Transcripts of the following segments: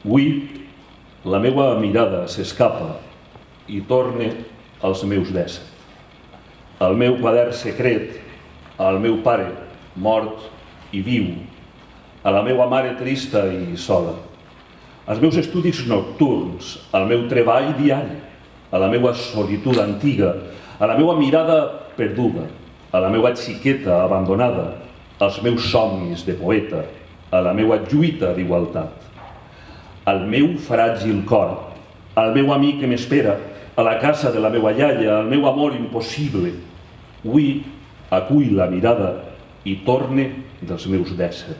Avui la meva mirada s'escapa i torna als meus 17. El meu quadern secret, al meu pare mort i viu, a la meva mare trista i sola, als meus estudis nocturns, al meu treball diari, a la meva solitud antiga, a la meva mirada perduda, a la meva xiqueta abandonada, als meus somnis de poeta, a la meva lluita d'igualtat, al meu fràgil cor, al meu amic que m'espera, a la casa de la meva iaia, al meu amor impossible. Avui acull la mirada i torne dels meus 17.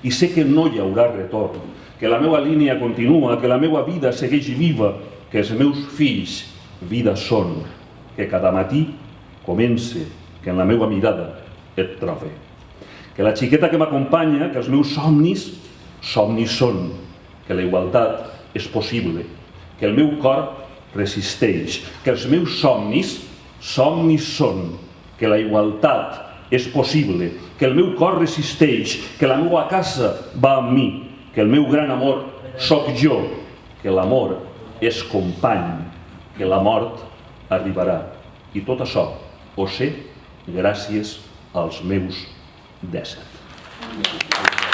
I sé que no hi haurà retorn, que la meva línia continua, que la meva vida segueix viva, que els meus fills vida són, que cada matí comence, que en la meva mirada et trobe. Que la xiqueta que m'acompanya, que els meus somnis, somnis són, que la igualtat és possible, que el meu cor resisteix, que els meus somnis, somnis són, que la igualtat és possible, que el meu cor resisteix, que la meva casa va amb mi, que el meu gran amor sóc jo, que l'amor és company, que la mort arribarà. I tot això ho sé gràcies als meus 17.